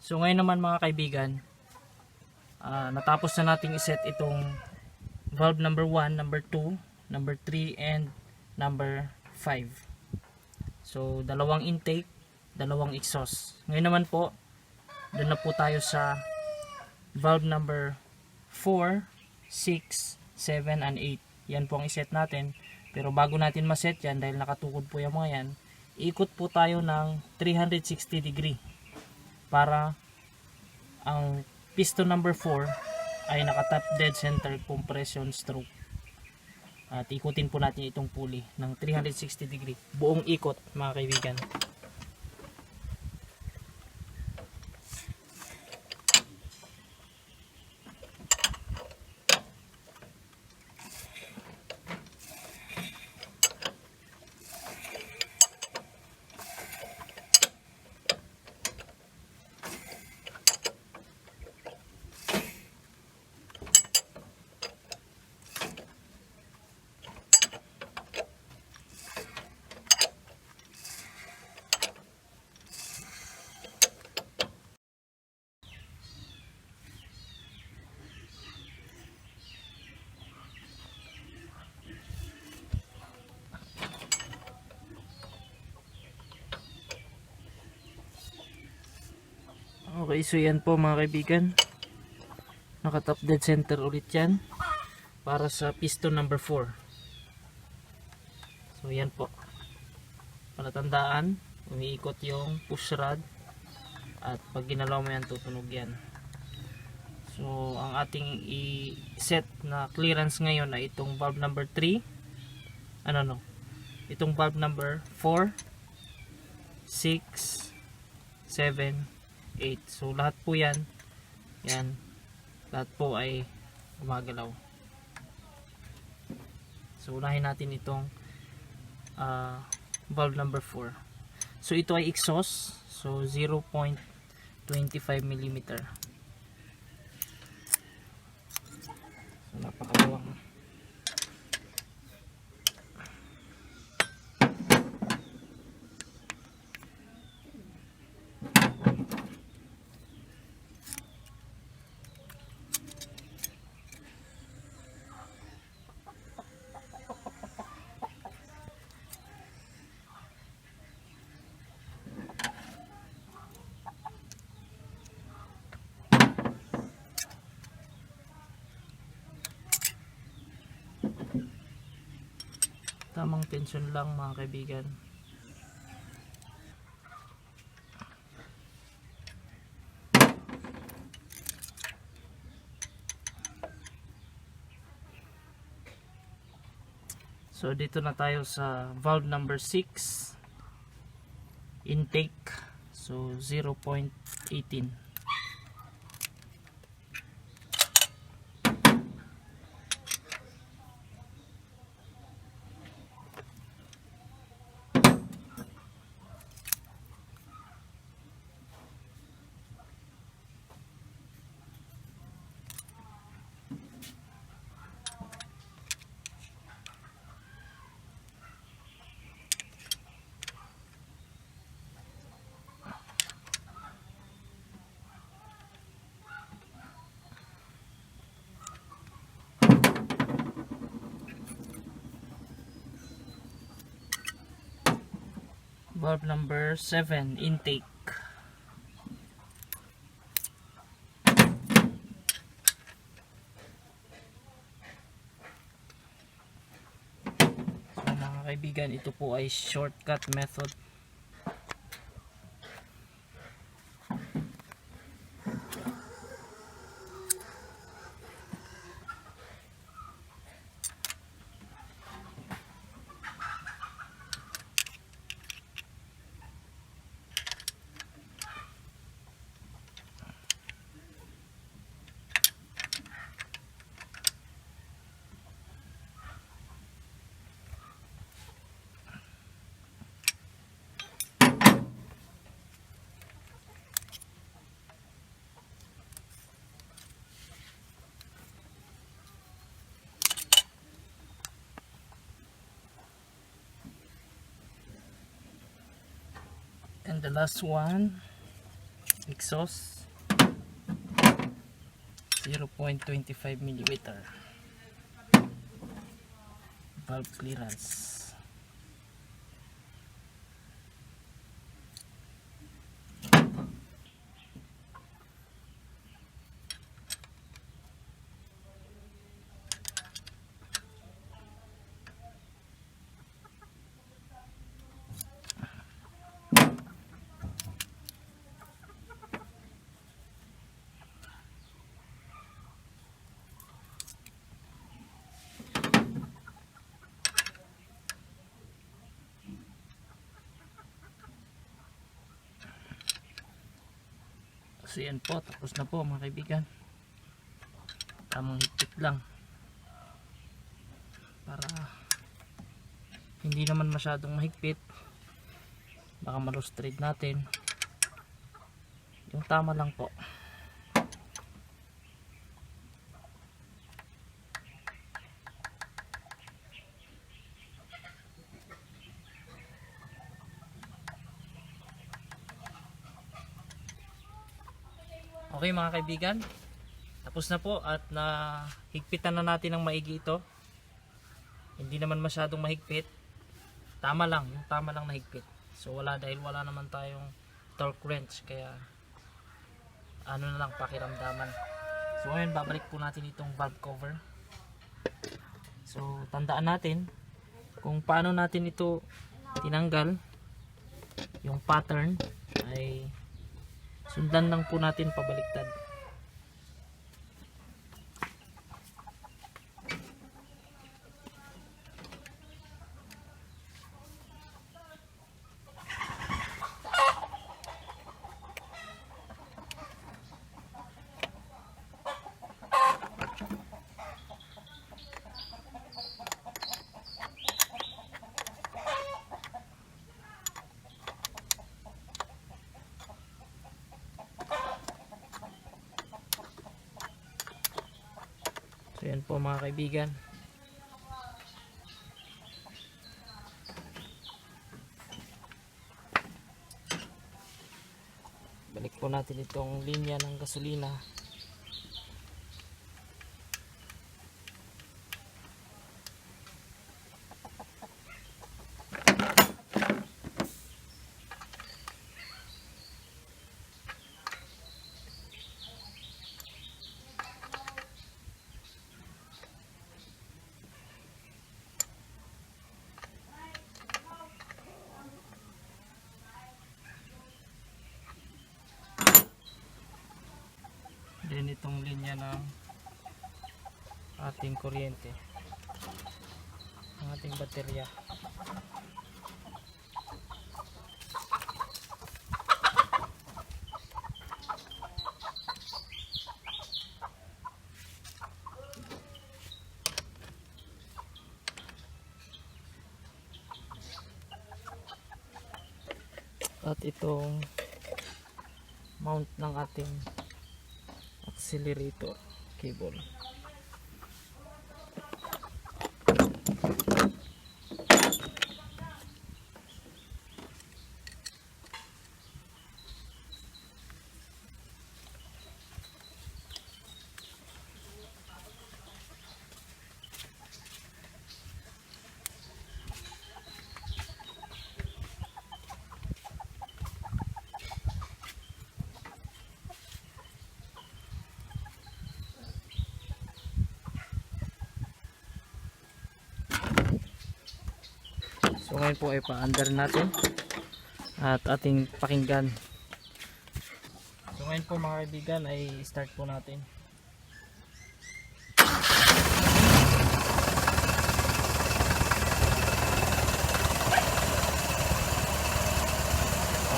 So ngayon naman mga kaibigan, natapos na nating iset itong valve number 1, number 2, number 3 and number 5. So dalawang intake, dalawang exhaust. Ngayon naman po, doon na po tayo sa valve number 4, 6, 7 and 8. Yan po ang iset natin. Pero bago natin maset yan, dahil nakatukod po yung mga yan, ikot po tayo ng 360 degree para ang piston number 4 ay naka-top dead center compression stroke. At ikutin po natin itong pulley ng 360 degree. Buong ikot mga kaibigan. Okay, so yan po mga kaibigan, naka top dead center ulit yan para sa piston number 4. So yan po, palatandaan, umiikot yung push rod at pag ginalaw mo yan, tutunog yan. So ang ating i-set na clearance ngayon ay itong valve number 3, itong valve number 4, 6, 7, 8. So lahat po yan, lahat po ay gumagalaw. So unahin natin itong valve number 4. So ito ay exhaust, so 0.25 mm. So napakawang. Tamang tension lang mga kaibigan. So dito na tayo sa valve number 6, intake, so 0.18. Valve number 7, intake. So mga kaibigan, ito po ay shortcut method. And the last one, exhaust. 0.25 millimeter valve clearance. So yan po, tapos na po mga kaibigan. Tamang higpit lang para hindi naman masyadong mahigpit, baka ma-lustrate natin. Yung tama lang po. Okay mga kaibigan, tapos na po at nahigpitan na natin ng maigi ito. Hindi naman masyadong mahigpit, tama lang, yung tama lang na higpit. So dahil wala naman tayong torque wrench, kaya ano na lang, pakiramdaman. So ngayon babalik po natin itong valve cover. So tandaan natin kung paano natin ito tinanggal. Yung pattern ay sundan lang po natin pabaliktad. So yan po mga kaibigan. Balik po natin itong linya ng gasolina. Then itong linya ng ating kuryente, ng ating baterya. At itong mount ng ating accelerator cable. So ngayon po ay pa-under natin at ating pakinggan. So ngayon po mga kaibigan ay start po natin.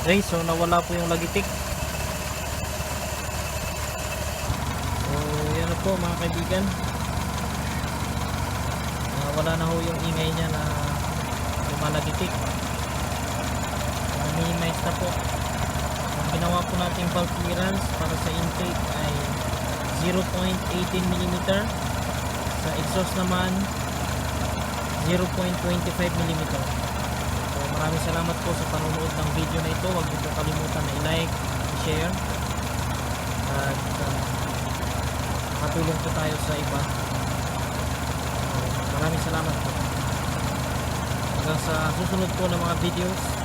Okay, so nawala po yung lagitik. So yan po mga kaibigan, wala na ho yung ingay niya na lumalagitik. Minimize na po. Ang ginawa po nating valve clearance para sa intake ay 0.18 mm, sa exhaust naman 0.25 mm. So maraming salamat po sa panonood ng video na ito. Huwag niyo po kalimutan na i-like, i-share, at makatulong po tayo sa iba. So, maraming salamat po. Hanggang sa susunod po ng mga videos.